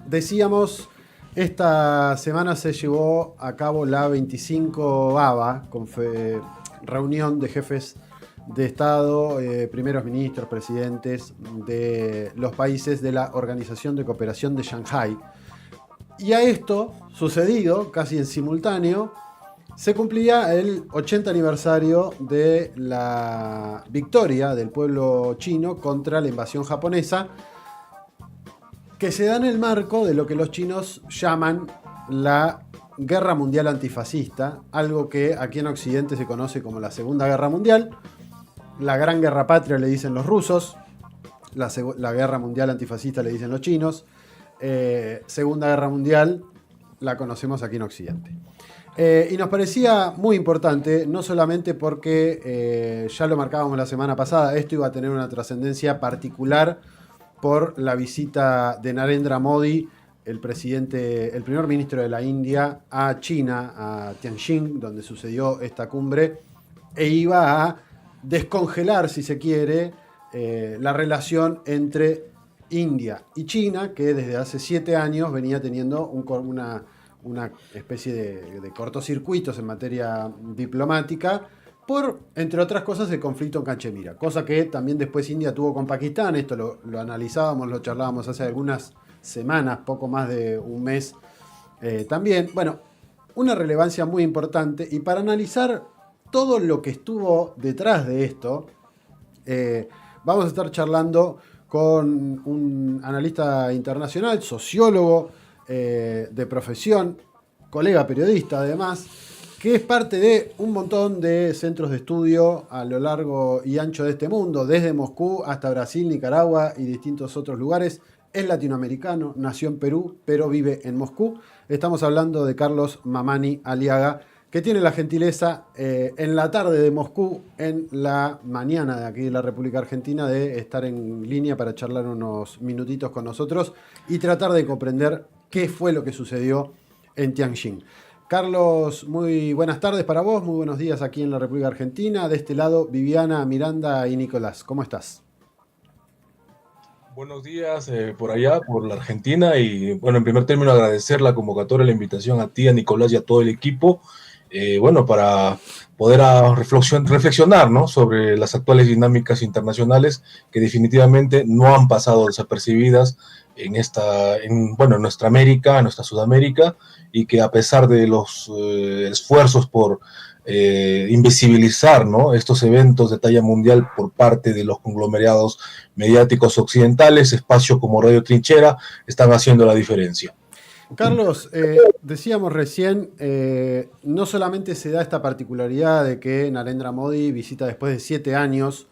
Decíamos, esta semana se llevó a cabo la 25 ABA, reunión de jefes de Estado, primeros ministros, presidentes de los países de la Organización de Cooperación de Shanghái. Y a esto, sucedido casi en simultáneo, se cumplía el 80 aniversario de la victoria del pueblo chino contra la invasión japonesa, que se da en el marco de lo que los chinos llaman la Guerra Mundial Antifascista, algo que aquí en Occidente se conoce como la Segunda Guerra Mundial. La Gran Guerra Patria le dicen los rusos, la Guerra Mundial Antifascista le dicen los chinos, Segunda Guerra Mundial la conocemos aquí en Occidente. Y nos parecía muy importante, no solamente porque ya lo marcábamos la semana pasada, esto iba a tener una trascendencia particular por la visita de Narendra Modi, el primer ministro de la India, a China, a Tianjin, donde sucedió esta cumbre, e iba a descongelar, si se quiere, la relación entre India y China, que desde hace 7 años venía teniendo una especie de cortocircuitos en materia diplomática, por, entre otras cosas, el conflicto en Cachemira, cosa que también después India tuvo con Pakistán. Esto lo analizábamos, lo charlábamos hace algunas semanas, poco más de un mes también. Bueno, una relevancia muy importante, y para analizar todo lo que estuvo detrás de esto, vamos a estar charlando con un analista internacional, sociólogo de profesión, colega periodista además, que es parte de un montón de centros de estudio a lo largo y ancho de este mundo, desde Moscú hasta Brasil, Nicaragua y distintos otros lugares. Es latinoamericano, nació en Perú, pero vive en Moscú. Estamos hablando de Carlos Mamani Aliaga, que tiene la gentileza en la tarde de Moscú, en la mañana de aquí de la República Argentina, de estar en línea para charlar unos minutitos con nosotros y tratar de comprender qué fue lo que sucedió en Tianjin. Carlos, muy buenas tardes para vos, muy buenos días aquí en la República Argentina. De este lado, Viviana, Miranda y Nicolás. ¿Cómo estás? Buenos días por allá, por la Argentina. Y bueno, en primer término agradecer la convocatoria, la invitación a ti, a Nicolás y a todo el equipo, bueno, para poder reflexionar, ¿no?, sobre las actuales dinámicas internacionales que definitivamente no han pasado desapercibidas en nuestra América, en nuestra Sudamérica, y que a pesar de los esfuerzos por invisibilizar, ¿no?, estos eventos de talla mundial por parte de los conglomerados mediáticos occidentales, espacios como Radio Trinchera están haciendo la diferencia. Carlos, decíamos recién, no solamente se da esta particularidad de que Narendra Modi visita después de 7 años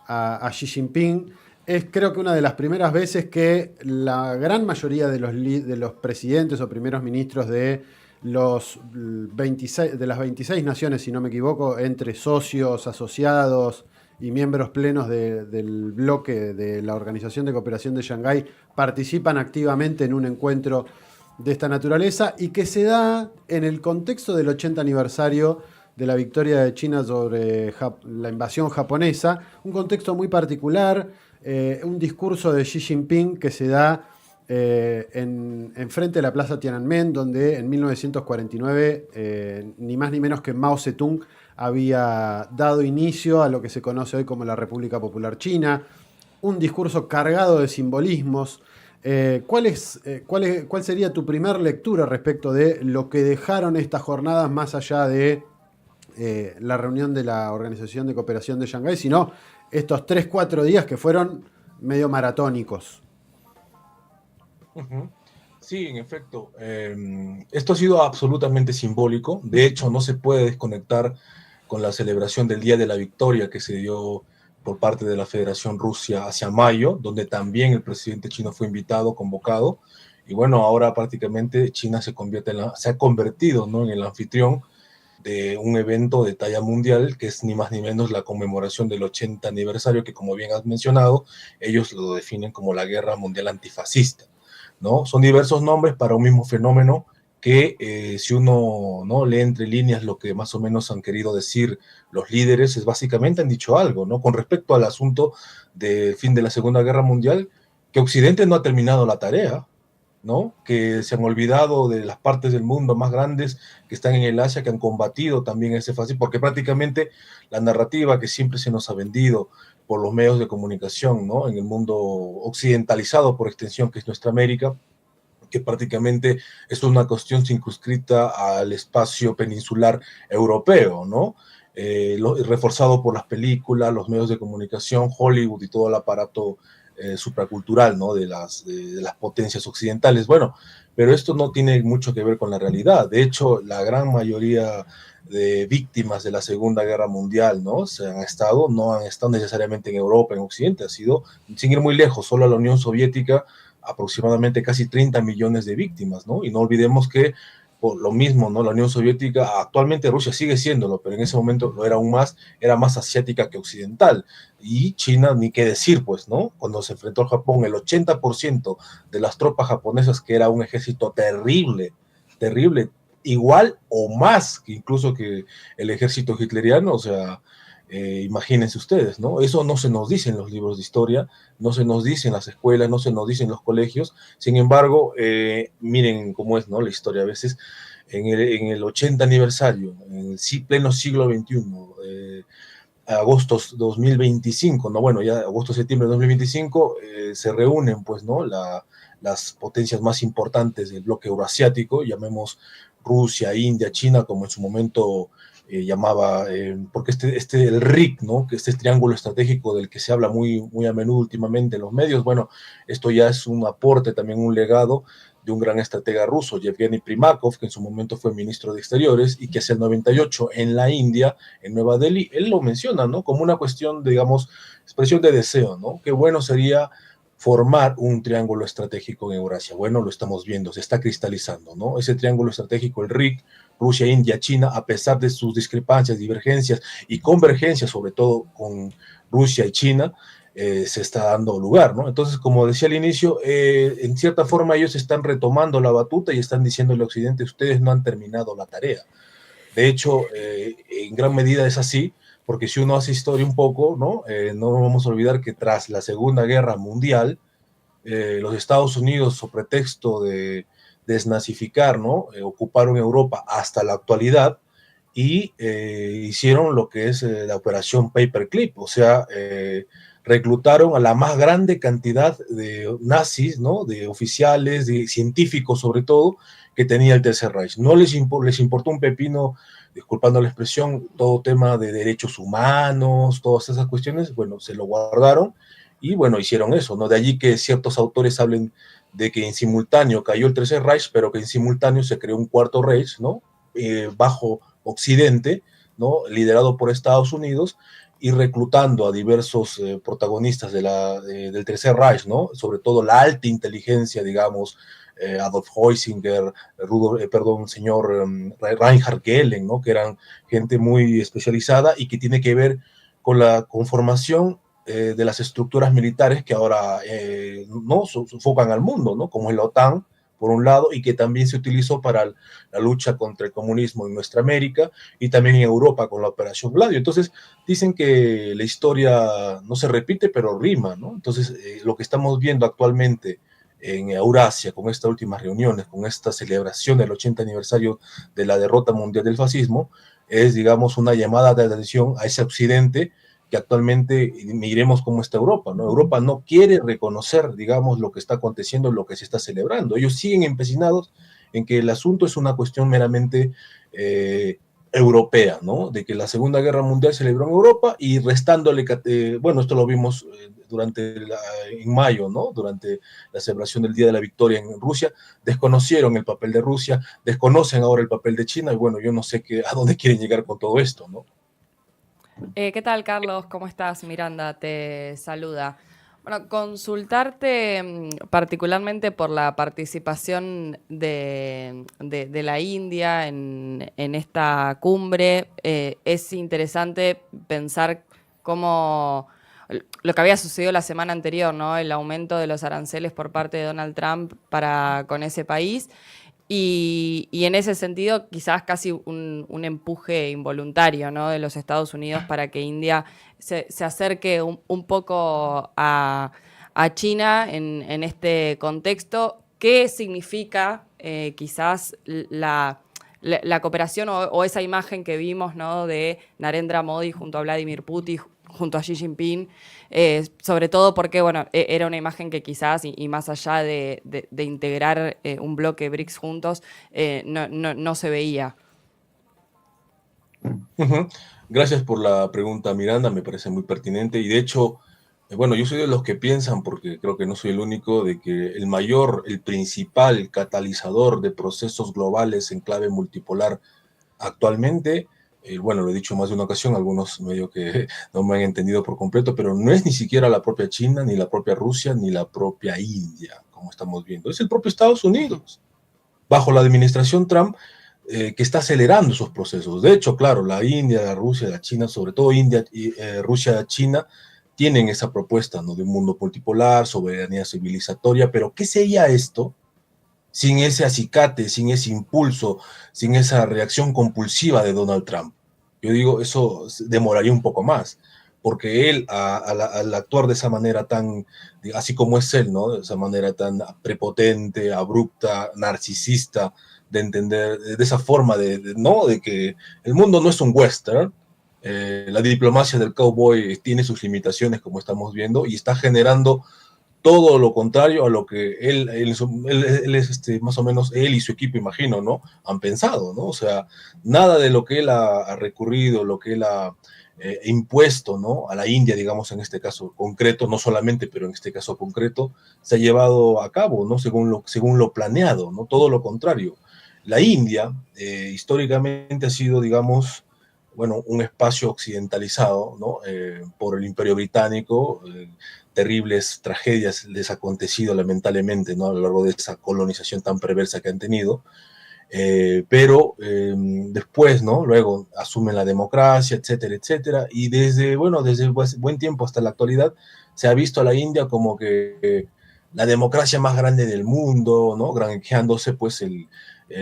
a Xi Jinping. Es, creo que, una de las primeras veces que la gran mayoría de los presidentes o primeros ministros de las 26 naciones, si no me equivoco, entre socios, asociados y miembros plenos del bloque de la Organización de Cooperación de Shanghái, participan activamente en un encuentro de esta naturaleza, y que se da en el contexto del 80 aniversario de la victoria de China sobre la invasión japonesa, un contexto muy particular, un discurso de Xi Jinping que se da en frente de la Plaza Tiananmen, donde en 1949 ni más ni menos que Mao Zedong había dado inicio a lo que se conoce hoy como la República Popular China, un discurso cargado de simbolismos. ¿Cuál sería tu primer lectura respecto de lo que dejaron estas jornadas, más allá de la reunión de la Organización de Cooperación de Shanghái, sino estos 3-4 días que fueron medio maratónicos? Sí, en efecto, esto ha sido absolutamente simbólico. De hecho, no se puede desconectar con la celebración del Día de la Victoria que se dio por parte de la Federación Rusia hacia mayo, donde también el presidente chino fue invitado, convocado. Y bueno, ahora prácticamente China se ha convertido, ¿no?, en el anfitrión de un evento de talla mundial, que es ni más ni menos la conmemoración del 80 aniversario, que, como bien has mencionado, ellos lo definen como la Guerra Mundial Antifascista, ¿no? Son diversos nombres para un mismo fenómeno que, si uno, ¿no?, lee entre líneas lo que más o menos han querido decir los líderes, es básicamente han dicho algo, ¿no?, con respecto al asunto del fin de la Segunda Guerra Mundial, que Occidente no ha terminado la tarea, ¿no? Que se han olvidado de las partes del mundo más grandes que están en el Asia, que han combatido también ese fascismo, porque prácticamente la narrativa que siempre se nos ha vendido por los medios de comunicación, ¿no? En el mundo occidentalizado por extensión, que es nuestra América, que prácticamente es una cuestión circunscrita al espacio peninsular europeo, ¿no? Reforzado por las películas, los medios de comunicación, Hollywood y todo el aparato supracultural, ¿no? De las potencias occidentales. Bueno, pero esto no tiene mucho que ver con la realidad. De hecho, la gran mayoría de víctimas de la Segunda Guerra Mundial, ¿no? No han estado necesariamente en Europa, en Occidente, ha sido, sin ir muy lejos, solo la Unión Soviética, aproximadamente casi 30 millones de víctimas, ¿no? Y no olvidemos que por lo mismo, ¿no? La Unión Soviética, actualmente Rusia sigue siéndolo, pero en ese momento lo era aún más, era más asiática que occidental. Y China, ni qué decir, pues, ¿no? Cuando se enfrentó al Japón, el 80% de las tropas japonesas, que era un ejército terrible, terrible, igual o más que incluso que el ejército hitleriano, o sea, imagínense ustedes, ¿no? Eso no se nos dice en los libros de historia, no se nos dice en las escuelas, no se nos dice en los colegios. Sin embargo, miren cómo es, ¿no? La historia a veces. En el 80 aniversario, en el pleno siglo XXI, agosto 2025, ¿no? Bueno, ya agosto-septiembre de 2025, se reúnen, pues, ¿no? Las potencias más importantes del bloque euroasiático, llamemos Rusia, India, China, como en su momento llamaba, porque el RIC, ¿no? Que este triángulo estratégico del que se habla muy a menudo últimamente en los medios, bueno, esto ya es un aporte, también un legado de un gran estratega ruso, Yevgeny Primakov, que en su momento fue ministro de Exteriores y que hacia el 98 en la India, en Nueva Delhi, él lo menciona, ¿no? Como una cuestión, digamos, expresión de deseo, ¿no? Qué bueno sería formar un triángulo estratégico en Eurasia. Bueno, lo estamos viendo, se está cristalizando, ¿no? Ese triángulo estratégico, el RIC, Rusia, India, China, a pesar de sus discrepancias, divergencias y convergencias, sobre todo con Rusia y China, se está dando lugar, ¿no? Entonces, como decía al inicio, en cierta forma ellos están retomando la batuta y están diciendo al Occidente, ustedes no han terminado la tarea. De hecho, en gran medida es así, porque si uno hace historia un poco, ¿no? No vamos a olvidar que tras la Segunda Guerra Mundial, los Estados Unidos, so pretexto de desnazificar, ¿no? Ocuparon Europa hasta la actualidad y hicieron lo que es la operación Paperclip, o sea, reclutaron a la más grande cantidad de nazis, ¿no? De oficiales, de científicos sobre todo, que tenía el Tercer Reich. No les importó un pepino, disculpando la expresión, todo tema de derechos humanos, todas esas cuestiones, bueno, se lo guardaron y bueno, hicieron eso, ¿no? De allí que ciertos autores hablen de que en simultáneo cayó el Tercer Reich, pero que en simultáneo se creó un cuarto Reich, ¿no? Bajo Occidente, ¿no? Liderado por Estados Unidos y reclutando a diversos protagonistas del Tercer Reich, ¿no? Sobre todo la alta inteligencia, digamos, Adolf Heusinger, señor Reinhard Gehlen, ¿no? Que eran gente muy especializada y que tiene que ver con la conformación de las estructuras militares que ahora no sofocan al mundo, ¿no? Como es la OTAN, por un lado, y que también se utilizó para la lucha contra el comunismo en nuestra América y también en Europa con la Operación Gladio. Entonces, dicen que la historia no se repite, pero rima, ¿no? Entonces, lo que estamos viendo actualmente en Eurasia, con estas últimas reuniones, con esta celebración del 80 aniversario de la derrota mundial del fascismo, es, digamos, una llamada de atención a ese occidente que actualmente miremos cómo está Europa, ¿no? Europa no quiere reconocer, digamos, lo que está aconteciendo, lo que se está celebrando. Ellos siguen empecinados en que el asunto es una cuestión meramente europea, ¿no? De que la Segunda Guerra Mundial se celebró en Europa y restándole, bueno, esto lo vimos en mayo, ¿no? Durante la celebración del Día de la Victoria en Rusia, desconocieron el papel de Rusia, desconocen ahora el papel de China y bueno, yo no sé a dónde quieren llegar con todo esto, ¿no? ¿Qué tal, Carlos? ¿Cómo estás? Miranda te saluda. Bueno, consultarte particularmente por la participación de la India en esta cumbre. Es interesante pensar cómo lo que había sucedido la semana anterior, ¿no? El aumento de los aranceles por parte de Donald Trump con ese país. Y en ese sentido, quizás casi un empuje involuntario, ¿no? De los Estados Unidos para que India se acerque un poco a China en este contexto, qué significa quizás la cooperación o esa imagen que vimos, ¿no?, de Narendra Modi junto a Vladimir Putin, junto a Xi Jinping, sobre todo porque, bueno, era una imagen que quizás, y más allá de integrar un bloque BRICS juntos, no se veía. Uh-huh. Gracias por la pregunta, Miranda, me parece muy pertinente y de hecho, bueno, yo soy de los que piensan, porque creo que no soy el único, de que el principal catalizador de procesos globales en clave multipolar actualmente, bueno, lo he dicho más de una ocasión, algunos medio que no me han entendido por completo, pero no es ni siquiera la propia China, ni la propia Rusia, ni la propia India, como estamos viendo, es el propio Estados Unidos, bajo la administración Trump, que está acelerando esos procesos. De hecho, claro, la India, la Rusia, la China, sobre todo India, Rusia, China, tienen esa propuesta, ¿no?, de un mundo multipolar, soberanía civilizatoria, pero ¿qué sería esto sin ese acicate, sin ese impulso, sin esa reacción compulsiva de Donald Trump? Yo digo, eso demoraría un poco más, porque él, al actuar de esa manera tan, así como es él, ¿no?, de esa manera tan prepotente, abrupta, narcisista, de entender, de esa forma ¿no?, de que el mundo no es un western, la diplomacia del cowboy tiene sus limitaciones, como estamos viendo, y está generando todo lo contrario a lo que él es más o menos él y su equipo, imagino, ¿no?, han pensado, ¿no? O sea, nada de lo que él ha recurrido, lo que él ha impuesto, ¿no?, a la India, digamos, en este caso concreto, no solamente, pero en este caso concreto, se ha llevado a cabo, ¿no?, según lo planeado, ¿no? Todo lo contrario. La India, históricamente ha sido, digamos, bueno, un espacio occidentalizado, ¿no?, por el Imperio Británico, terribles tragedias les ha acontecido lamentablemente, ¿no?, a lo largo de esa colonización tan perversa que han tenido, pero después, ¿no?, luego asumen la democracia, etcétera, etcétera, y desde buen tiempo hasta la actualidad se ha visto a la India como que la democracia más grande del mundo, ¿no?, granjeándose pues el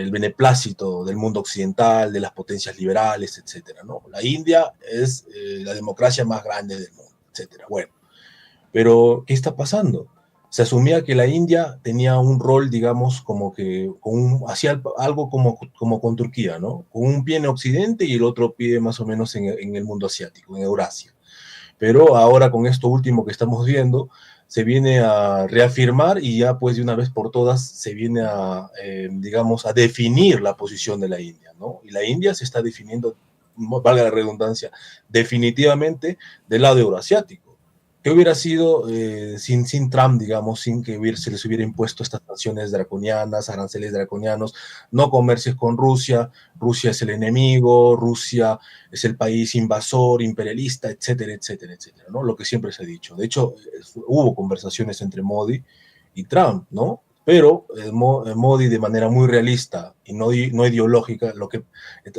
beneplácito del mundo occidental, de las potencias liberales, etcétera, ¿no? La India es la democracia más grande del mundo, etcétera. Bueno, pero ¿qué está pasando? Se asumía que la India tenía un rol, digamos, como que hacía algo como con Turquía, ¿no?, con un pie en Occidente y el otro pie más o menos en el mundo asiático, en Eurasia. Pero ahora con esto último que estamos viendo, se viene a reafirmar y ya pues de una vez por todas se viene a, digamos, a definir la posición de la India, ¿no? Y la India se está definiendo, valga la redundancia, definitivamente del lado euroasiático. ¿Qué hubiera sido sin Trump, digamos, sin que se les hubiera impuesto estas sanciones draconianas, aranceles draconianos, no comercies con Rusia, Rusia es el enemigo, Rusia es el país invasor, imperialista, etcétera, etcétera, etcétera, ¿no? Lo que siempre se ha dicho. De hecho, hubo conversaciones entre Modi y Trump, ¿no? Pero Modi de manera muy realista y no ideológica,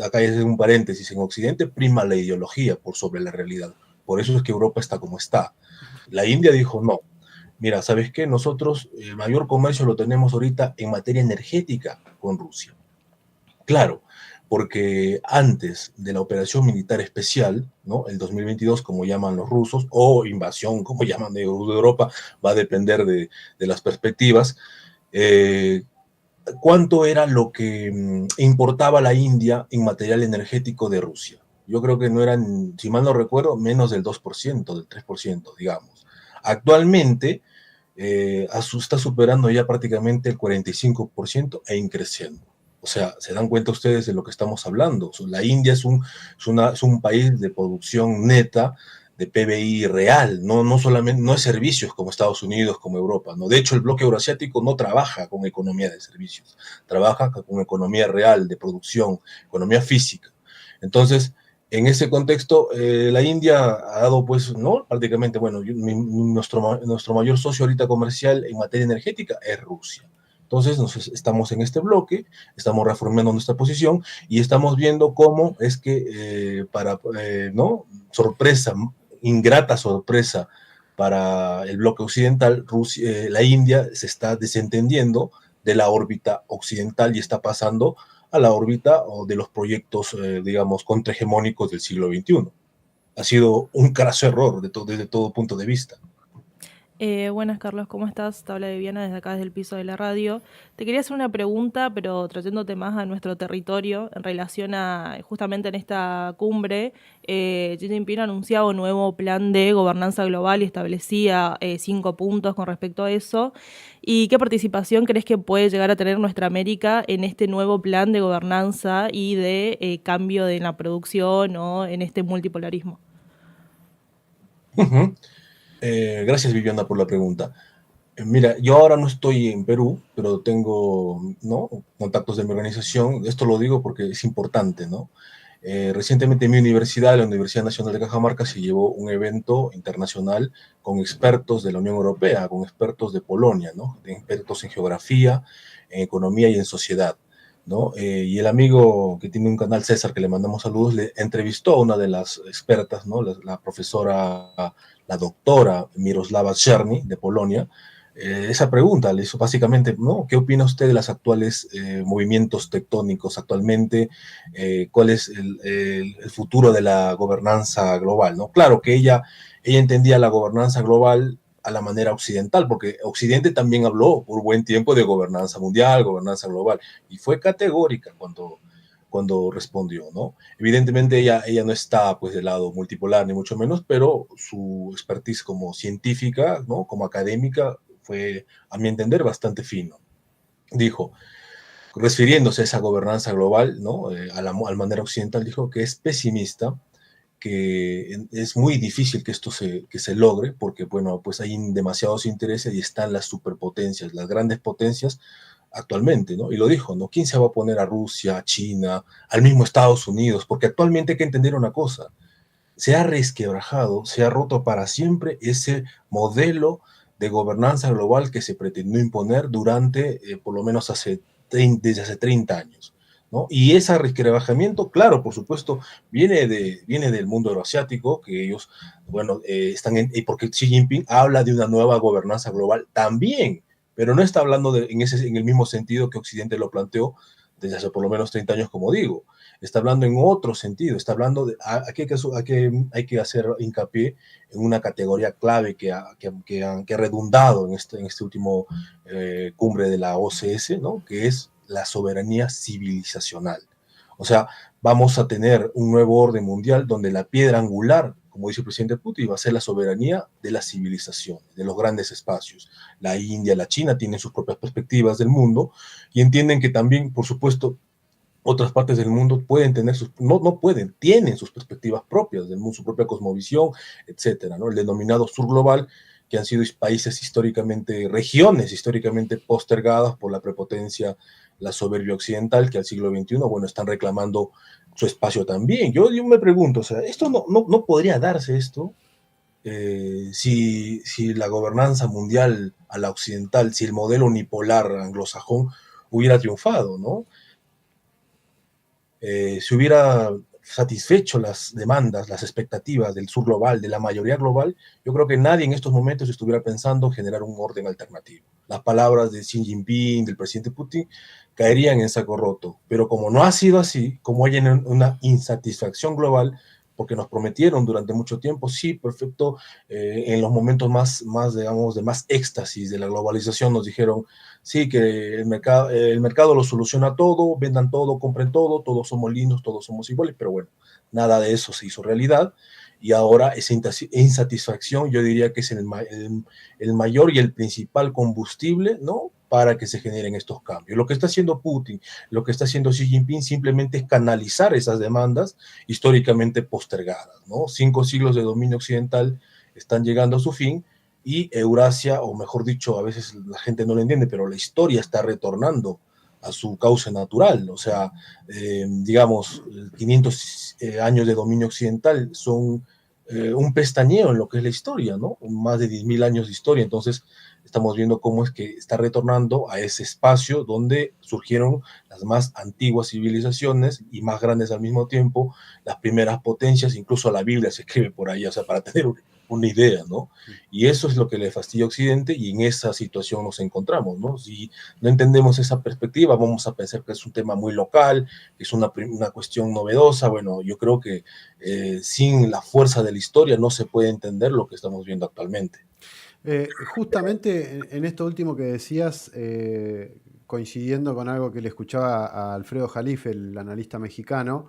acá es un paréntesis, en Occidente prima la ideología por sobre la realidad. Por eso es que Europa está como está. La India dijo, no, mira, ¿sabes qué? Nosotros el mayor comercio lo tenemos ahorita en materia energética con Rusia. Claro, porque antes de la operación militar especial, ¿no?, el 2022, como llaman los rusos, o invasión, como llaman de Europa, va a depender de las perspectivas, ¿cuánto era lo que importaba la India en material energético de Rusia? Yo creo que no eran, si mal no recuerdo, menos del 2%, del 3%, digamos. Actualmente está superando ya prácticamente el 45% e increciendo. O sea, se dan cuenta ustedes de lo que estamos hablando. La India es un país de producción neta, de PBI real, no solamente, no es servicios como Estados Unidos, como Europa, ¿no? De hecho, el bloque euroasiático no trabaja con economía de servicios, trabaja con economía real, de producción, economía física. Entonces, en ese contexto, la India ha dado, pues, ¿no?, prácticamente, bueno, nuestro mayor socio ahorita comercial en materia energética es Rusia. Entonces, estamos en este bloque, estamos reformando nuestra posición y estamos viendo cómo es que, ¿no?, sorpresa, ingrata sorpresa para el bloque occidental, la India se está desentendiendo de la órbita occidental y está pasando a la órbita o de los proyectos, digamos, contrahegemónicos del siglo XXI. Ha sido un craso error desde todo punto de vista. Buenas, Carlos, ¿cómo estás? Te habla Viviana desde acá, desde el piso de la radio. Te quería hacer una pregunta, pero trayéndote más a nuestro territorio, en relación a, justamente en esta cumbre, Xi Jinping anunciaba un nuevo plan de gobernanza global y establecía 5 puntos con respecto a eso. ¿Y qué participación crees que puede llegar a tener nuestra América en este nuevo plan de gobernanza y de cambio de la producción o en este multipolarismo? Ujú. Gracias, Viviana, por la pregunta. Mira, yo ahora no estoy en Perú, pero tengo, ¿no?, contactos de mi organización. Esto lo digo porque es importante, ¿no? Recientemente en mi universidad, la Universidad Nacional de Cajamarca, se llevó un evento internacional con expertos de la Unión Europea, con expertos de Polonia, ¿no? De expertos en geografía, en economía y en sociedad, ¿no? Y el amigo que tiene un canal, César, que le mandamos saludos, le entrevistó a una de las expertas, ¿no? La profesora, la doctora Miroslava Czerny, de Polonia. Esa pregunta le hizo básicamente, ¿no? ¿Qué opina usted de los actuales movimientos tectónicos actualmente? ¿Cuál es el futuro de la gobernanza global? ¿No? Claro que ella entendía la gobernanza global a la manera occidental, porque Occidente también habló por buen tiempo de gobernanza mundial, gobernanza global, y fue categórica cuando respondió, ¿no? Evidentemente ella no está pues del lado multipolar, ni mucho menos, pero su expertise como científica, ¿no?, como académica, fue, a mi entender, bastante fino. Dijo, refiriéndose a esa gobernanza global, ¿no?, a la manera occidental, dijo que es pesimista, que es muy difícil que esto que se logre, porque, bueno, pues hay demasiados intereses y están las superpotencias, las grandes potencias actualmente, ¿no? Y lo dijo, ¿no? ¿Quién se va a oponer a Rusia, a China, al mismo Estados Unidos? Porque actualmente hay que entender una cosa, se ha resquebrajado, se ha roto para siempre ese modelo de gobernanza global que se pretendió imponer durante, por lo menos desde hace 30 años. ¿No? Y ese resquebrajamiento, claro, por supuesto, viene del mundo euroasiático, que ellos, bueno, porque Xi Jinping habla de una nueva gobernanza global también, pero no está hablando en el mismo sentido que Occidente lo planteó desde hace por lo menos 30 años, como digo. Está hablando en otro sentido, está hablando de, aquí hay que hacer hincapié en una categoría clave que ha redundado en este último cumbre de la OCS, ¿no?, que es la soberanía civilizacional. O sea, vamos a tener un nuevo orden mundial donde la piedra angular, como dice el presidente Putin, va a ser la soberanía de la civilización, de los grandes espacios. La India, la China tienen sus propias perspectivas del mundo y entienden que también, por supuesto, otras partes del mundo pueden tener no pueden, tienen sus perspectivas propias del mundo, su propia cosmovisión, etcétera, ¿no? El denominado sur global, que han sido países históricamente, regiones históricamente postergadas por la prepotencia, la soberbia occidental, que al siglo XXI, bueno, están reclamando su espacio también. Yo me pregunto, o sea, esto no podría darse esto si la gobernanza mundial a la occidental, si el modelo unipolar anglosajón hubiera triunfado, ¿no? Si hubiera satisfecho las demandas, las expectativas del sur global, de la mayoría global, yo creo que nadie en estos momentos estuviera pensando en generar un orden alternativo. Las palabras de Xi Jinping, del presidente Putin, caerían en saco roto. Pero como no ha sido así, como hay una insatisfacción global, porque nos prometieron durante mucho tiempo, sí, perfecto, en los momentos digamos, de más éxtasis de la globalización, nos dijeron, sí, que el mercado lo soluciona todo, vendan todo, compren todo, todos somos lindos, todos somos iguales, pero bueno, nada de eso se hizo realidad. Y ahora esa insatisfacción yo diría que es el mayor y el principal combustible, ¿no?, para que se generen estos cambios. Lo que está haciendo Putin, lo que está haciendo Xi Jinping simplemente es canalizar esas demandas históricamente postergadas, ¿no? 5 siglos de dominio occidental están llegando a su fin y Eurasia, o mejor dicho, a veces la gente no lo entiende, pero la historia está retornando a su cauce natural. O sea, digamos, 500 años de dominio occidental son un pestañeo en lo que es la historia, ¿no? Más de 10.000 años de historia. Entonces, estamos viendo cómo es que está retornando a ese espacio donde surgieron las más antiguas civilizaciones y más grandes al mismo tiempo, las primeras potencias, incluso la Biblia se escribe por ahí, o sea, para tener una idea, ¿no? Y eso es lo que le fastidia a Occidente y en esa situación nos encontramos, ¿no? Si no entendemos esa perspectiva, vamos a pensar que es un tema muy local, que es una cuestión novedosa. Bueno, yo creo que sin la fuerza de la historia no se puede entender lo que estamos viendo actualmente. Justamente en esto último que decías, coincidiendo con algo que le escuchaba a Alfredo Jalife, el analista mexicano,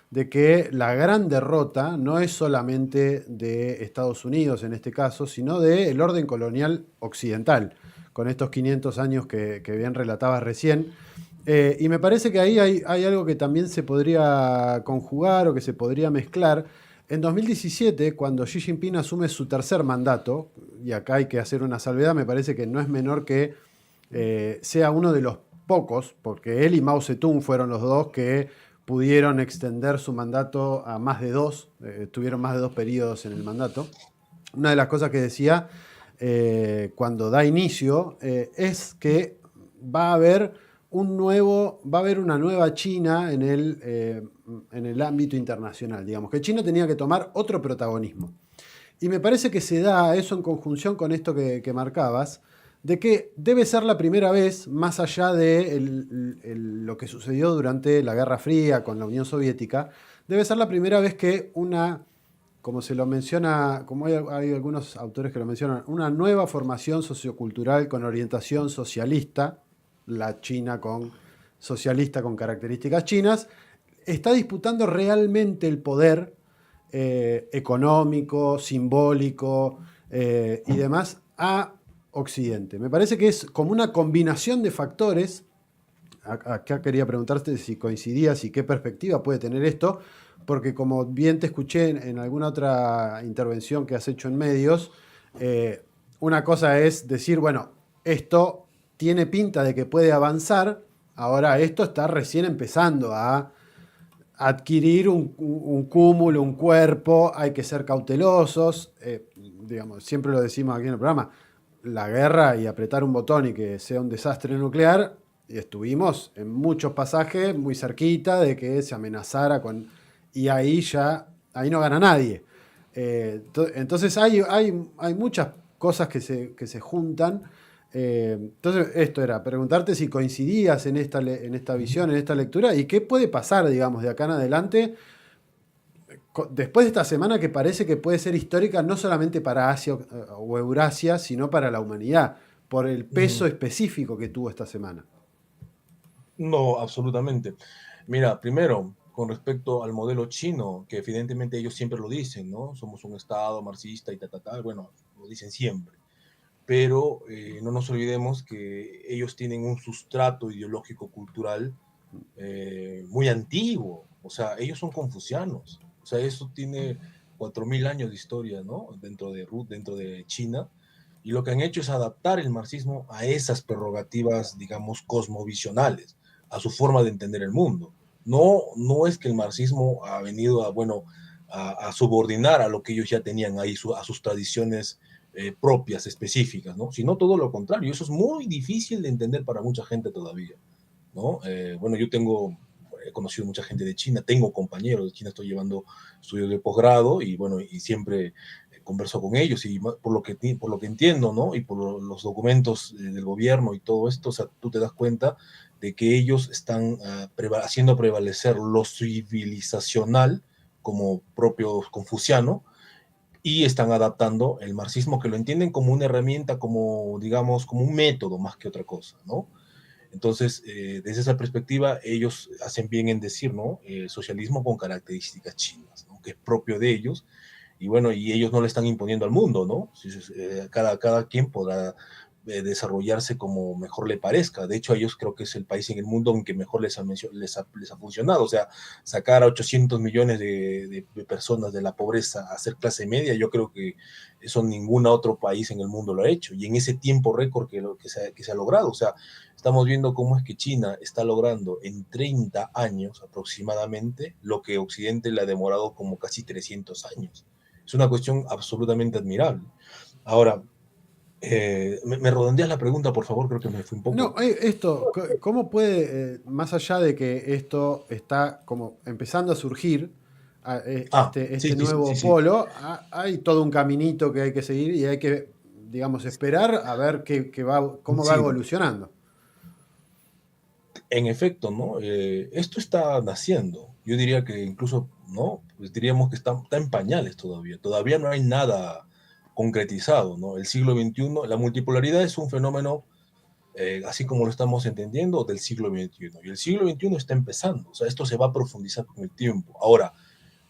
de que la gran derrota no es solamente de Estados Unidos en este caso, sino del orden colonial occidental, con estos 500 años que bien relatabas recién. Y me parece que ahí hay algo que también se podría conjugar o que se podría mezclar. En 2017, cuando Xi Jinping asume su tercer mandato, y acá hay que hacer una salvedad, me parece que no es menor que sea uno de los pocos, porque él y Mao Zedong fueron los dos que pudieron extender su mandato a más de dos, tuvieron más de 2 periodos en el mandato. Una de las cosas que decía cuando da inicio es que va a haber va a haber una nueva China en el ámbito internacional, digamos, que China tenía que tomar otro protagonismo. Y me parece que se da eso en conjunción con esto que marcabas, de que debe ser la primera vez, más allá de lo que sucedió durante la Guerra Fría con la Unión Soviética, debe ser la primera vez que como se lo menciona, como hay algunos autores que lo mencionan, una nueva formación sociocultural con orientación socialista, la China socialista con características chinas, está disputando realmente el poder económico, simbólico y demás a Occidente. Me parece que es como una combinación de factores. Acá quería preguntarte si coincidías y qué perspectiva puede tener esto, porque como bien te escuché en alguna otra intervención que has hecho en medios, una cosa es decir, bueno, esto tiene pinta de que puede avanzar, ahora esto está recién empezando a adquirir un cúmulo, un cuerpo, hay que ser cautelosos, digamos, siempre lo decimos aquí en el programa, la guerra y apretar un botón y que sea un desastre nuclear, y estuvimos en muchos pasajes muy cerquita de que se amenazara con... Y ahí no gana nadie. Entonces hay muchas cosas que se juntan. Entonces esto era preguntarte si coincidías en esta visión, en esta lectura, y qué puede pasar, digamos, de acá en adelante, después de esta semana que parece que puede ser histórica no solamente para Asia o Eurasia, sino para la humanidad, por el peso específico que tuvo esta semana. No, absolutamente. Mira, primero, con respecto al modelo chino, que evidentemente ellos siempre lo dicen, ¿no? Somos un Estado marxista y bueno, lo dicen siempre. Pero no nos olvidemos que ellos tienen un sustrato ideológico cultural muy antiguo. O sea, ellos son confucianos. O sea, eso tiene 4.000 años de historia, ¿no? Dentro de China. Y lo que han hecho es adaptar el marxismo a esas prerrogativas, digamos, cosmovisionales, a su forma de entender el mundo. No es que el marxismo ha venido a subordinar a lo que ellos ya tenían ahí, a sus tradiciones propias, específicas, ¿no? Sino todo lo contrario. Eso es muy difícil de entender para mucha gente todavía, ¿no? Bueno, he conocido mucha gente de China, tengo compañeros de China, estoy llevando estudios de posgrado y bueno, y siempre converso con ellos y por lo que entiendo, ¿no? Y por los documentos del gobierno y todo esto, o sea, tú te das cuenta de que ellos están haciendo prevalecer lo civilizacional como propio confuciano y están adaptando el marxismo que lo entienden como una herramienta, como digamos, como un método más que otra cosa, ¿no? Entonces, desde esa perspectiva, ellos hacen bien en decir, ¿no? Socialismo con características chinas, ¿no? Que es propio de ellos, y bueno, y ellos no le están imponiendo al mundo, ¿no? Cada quien podrá desarrollarse como mejor le parezca. De hecho, ellos creo que es el país en el mundo en que mejor les ha funcionado. O sea, sacar a 800 millones de personas de la pobreza a ser clase media, yo creo que eso ningún otro país en el mundo lo ha hecho. Y en ese tiempo récord que se ha logrado. O sea, estamos viendo cómo es que China está logrando en 30 años aproximadamente lo que Occidente le ha demorado como casi 300 años. Es una cuestión absolutamente admirable. Ahora, me redondeas la pregunta, por favor, creo que me fui un poco. No, ¿cómo puede, más allá de que esto está como empezando a surgir, este nuevo sí. polo, hay todo un caminito que hay que seguir y hay que, digamos, esperar a ver cómo va Sí, evolucionando. en efecto, ¿no? Esto está naciendo. Yo diría que incluso, ¿no? Pues diríamos que está en pañales todavía. Todavía no hay nada concretizado, ¿no? El siglo XXI, la multipolaridad es un fenómeno, así como lo estamos entendiendo, del siglo XXI. Y el siglo XXI está empezando, o sea, esto se va a profundizar con el tiempo. Ahora,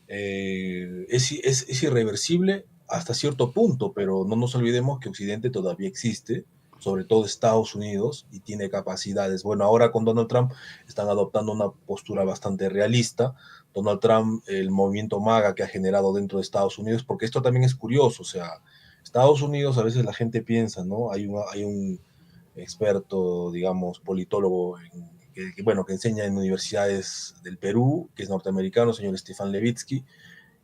es irreversible hasta cierto punto, pero no nos olvidemos que Occidente todavía existe, sobre todo Estados Unidos, y tiene capacidades. Bueno, ahora con Donald Trump están adoptando una postura bastante realista. Donald Trump, el movimiento MAGA que ha generado dentro de Estados Unidos, porque esto también es curioso, o sea, Estados Unidos a veces la gente piensa, ¿no? Hay un experto, digamos, politólogo bueno, que enseña en universidades del Perú, que es norteamericano, señor Stefan Levitsky,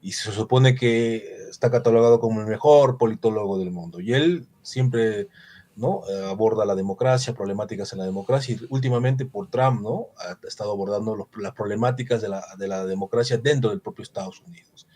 y se supone que está catalogado como el mejor politólogo del mundo. Y él siempre, ¿no? Aborda la democracia, problemáticas en la democracia, y últimamente por Trump, ¿no? Ha estado abordando las problemáticas de la democracia dentro del propio Estados Unidos.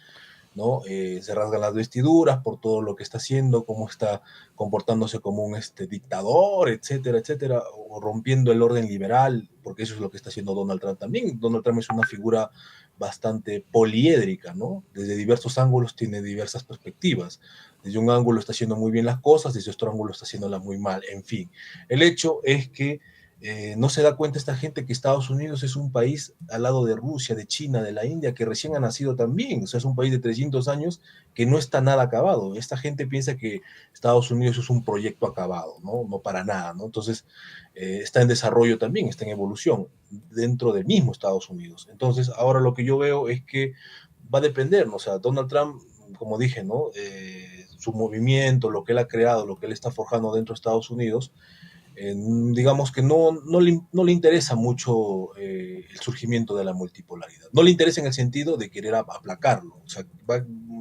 ¿No? Se rasgan las vestiduras por todo lo que está haciendo, cómo está comportándose como un dictador, etcétera, etcétera, o rompiendo el orden liberal, porque eso es lo que está haciendo Donald Trump también. Donald Trump es una figura bastante poliédrica, ¿no? Desde diversos ángulos tiene diversas perspectivas. Desde un ángulo está haciendo muy bien las cosas, desde otro ángulo está haciéndolas muy mal, en fin. El hecho es que no se da cuenta esta gente que Estados Unidos es un país al lado de Rusia, de China, de la India, que recién ha nacido también. O sea, es un país de 300 años que no está nada acabado. Esta gente piensa que Estados Unidos es un proyecto acabado, ¿no? No para nada, ¿no? Entonces, está en desarrollo también, está en evolución dentro del mismo Estados Unidos. Entonces, ahora lo que yo veo es que va a depender, ¿no? O sea, Donald Trump, como dije, ¿no? Su movimiento, lo que él ha creado, lo que él está forjando dentro de Estados Unidos, digamos que no le interesa mucho el surgimiento de la multipolaridad. No le interesa en el sentido de querer aplacarlo. O sea,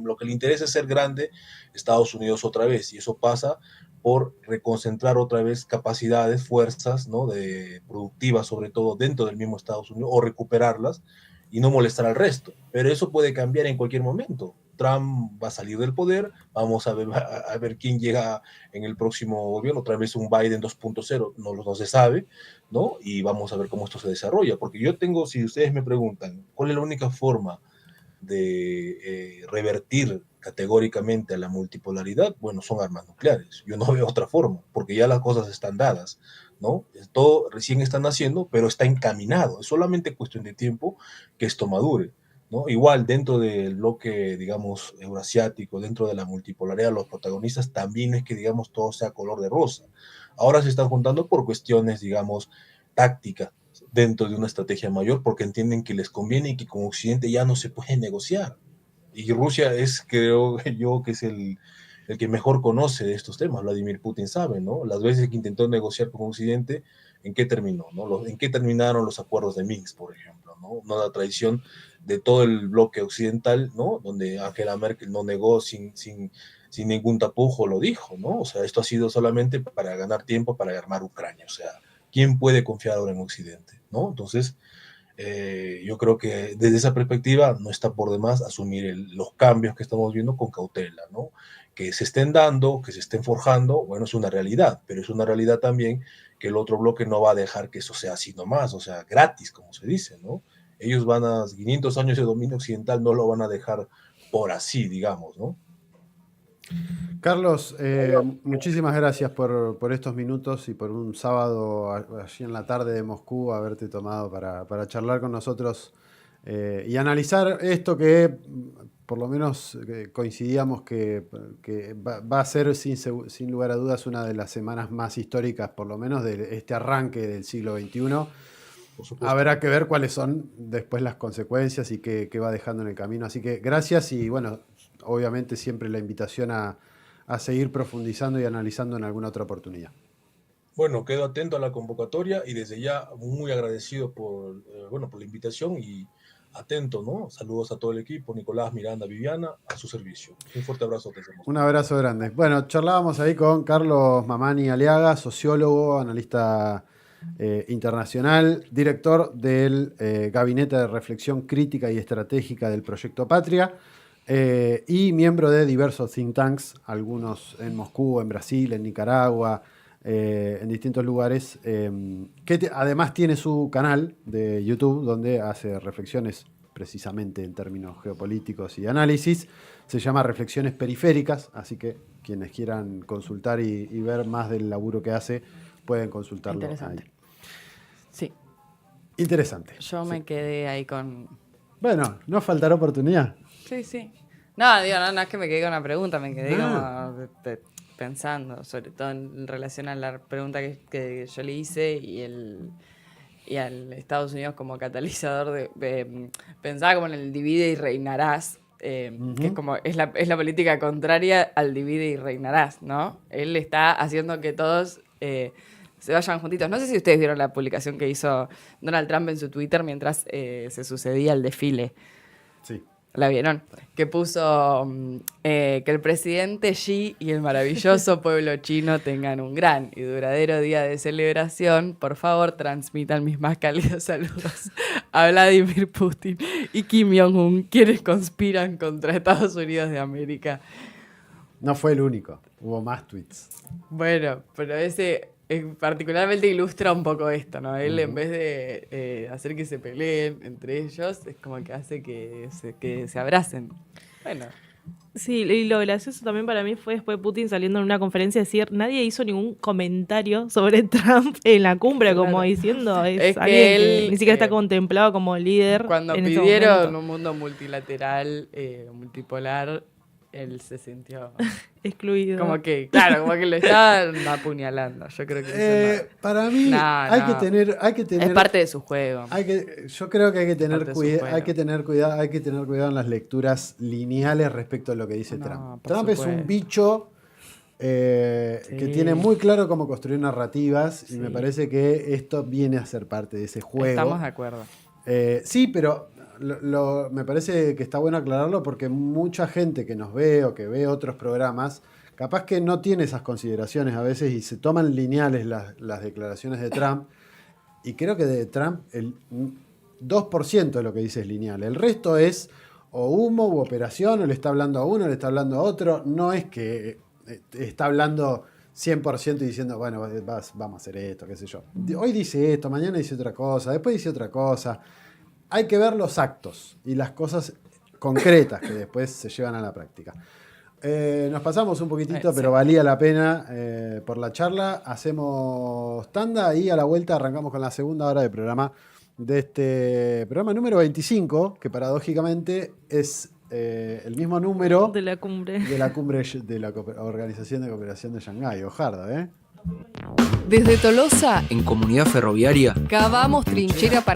lo que le interesa es ser grande Estados Unidos otra vez, y eso pasa por reconcentrar otra vez capacidades, fuerzas, ¿no? Productivas, sobre todo dentro del mismo Estados Unidos, o recuperarlas y no molestar al resto. Pero eso puede cambiar en cualquier momento. Trump va a salir del poder, vamos a ver quién llega en el próximo gobierno, otra vez un Biden 2.0, no se sabe, ¿no? Y vamos a ver cómo esto se desarrolla, porque yo tengo, si ustedes me preguntan, ¿cuál es la única forma de revertir categóricamente a la multipolaridad? Bueno, son armas nucleares. Yo no veo otra forma, porque ya las cosas están dadas, ¿no? Todo recién está naciendo, pero está encaminado. Es solamente cuestión de tiempo que esto madure, ¿no? Igual dentro del bloque, digamos, eurasiático, dentro de la multipolaridad, los protagonistas también no es que, digamos, todo sea color de rosa. Ahora se están juntando por cuestiones, digamos, tácticas dentro de una estrategia mayor, porque entienden que les conviene y que con Occidente ya no se puede negociar. Y Rusia es, creo yo, que es el que mejor conoce de estos temas. Vladimir Putin sabe, ¿no? Las veces que intentó negociar con Occidente, ¿en qué terminó, no? ¿En qué terminaron los acuerdos de Minsk, por ejemplo, no? Una traición de todo el bloque occidental, ¿no? Donde Angela Merkel no negó sin ningún tapujo, lo dijo, ¿no? O sea, esto ha sido solamente para ganar tiempo, para armar Ucrania. O sea, ¿quién puede confiar ahora en Occidente, no? Entonces, yo creo que desde esa perspectiva no está por demás asumir los cambios que estamos viendo con cautela, ¿no? Que se estén dando, que se estén forjando, bueno, es una realidad, pero es una realidad también que el otro bloque no va a dejar que eso sea así nomás, o sea, gratis, como se dice, ¿no? Ellos van a 500 años de dominio occidental, no lo van a dejar por así, digamos, ¿no? Carlos, muchísimas gracias por estos minutos y por un sábado allí en la tarde de Moscú haberte tomado para charlar con nosotros y analizar esto que por lo menos coincidíamos que va a ser sin lugar a dudas una de las semanas más históricas, por lo menos de este arranque del siglo XXI. Por supuesto. Habrá que ver cuáles son después las consecuencias y qué va dejando en el camino. Así que gracias y bueno, obviamente siempre la invitación a seguir profundizando y analizando en alguna otra oportunidad. Bueno, quedo atento a la convocatoria y desde ya muy agradecido por la invitación y atento, ¿no? Saludos a todo el equipo, Nicolás, Miranda, Viviana, a su servicio. Un fuerte abrazo. Un abrazo grande. Bueno, charlábamos ahí con Carlos Mamani Aliaga, sociólogo, analista internacional, director del Gabinete de Reflexión Crítica y Estratégica del Proyecto Patria y miembro de diversos think tanks, algunos en Moscú, en Brasil, en Nicaragua, en distintos lugares, que además tiene su canal de YouTube donde hace reflexiones precisamente en términos geopolíticos y de análisis. Se llama Reflexiones Periféricas, así que quienes quieran consultar y ver más del laburo que hace, pueden consultarlo Interesante. ahí. Sí, Interesante. yo me quedé ahí con... Bueno, no faltará oportunidad. Sí, sí. No, digo, no es que me quedé con una pregunta, me quedé Ah. como pensando, sobre todo en relación a la pregunta que yo le hice y al Estados Unidos como catalizador pensaba como en el divide y reinarás, que es como es la política contraria al divide y reinarás, ¿no? Él está haciendo que todos se vayan juntitos. No sé si ustedes vieron la publicación que hizo Donald Trump en su Twitter mientras se sucedía el desfile. Sí. ¿La vieron? Que puso que el presidente Xi y el maravilloso pueblo chino tengan un gran y duradero día de celebración. Por favor, transmitan mis más cálidos saludos a Vladimir Putin y Kim Jong-un, quienes conspiran contra Estados Unidos de América. No fue el único, hubo más tweets. Bueno, pero ese particularmente ilustra un poco esto, ¿no? Él en vez de hacer que se peleen entre ellos, es como que hace que se abracen. Bueno. Sí, y lo gracioso también para mí fue después Putin saliendo en una conferencia decir nadie hizo ningún comentario sobre Trump en la cumbre, Claro. como diciendo Es que alguien que él, ni siquiera está contemplado como líder. Cuando en ese pidieron momento. un mundo multilateral, multipolar, él se sintió Excluido. como que, claro, como que lo estaban apuñalando. Yo creo que eso Para mí No, hay no. que tener es parte de su juego. yo creo que hay que tener Parte de su juego. hay que tener cuidado en las lecturas lineales respecto a lo que dice No, Trump. por Trump es un supuesto. bicho Sí. que tiene muy claro cómo construir narrativas y Sí. me parece que esto viene a ser parte de ese juego. Estamos de acuerdo. Sí, pero me parece que está bueno aclararlo porque mucha gente que nos ve o que ve otros programas, capaz que no tiene esas consideraciones a veces y se toman lineales las declaraciones de Trump. Y creo que de Trump el 2% de lo que dice es lineal. El resto es o humo u operación, o le está hablando a uno, le está hablando a otro. No es que está hablando 100% y diciendo, bueno, vamos a hacer esto, qué sé yo. Hoy dice esto, mañana dice otra cosa, después dice otra cosa. Hay que ver los actos y las cosas concretas que después se llevan a la práctica. Nos pasamos un poquitito, pero sí. valía la pena por la charla. Hacemos tanda y a la vuelta arrancamos con la segunda hora de programa de este programa número 25, que paradójicamente es el mismo número de la cumbre. de la cumbre de la Organización de Cooperación de Shanghái, Ojarda, ¿eh? Desde Tolosa, En Comunidad Ferroviaria cavamos trinchera para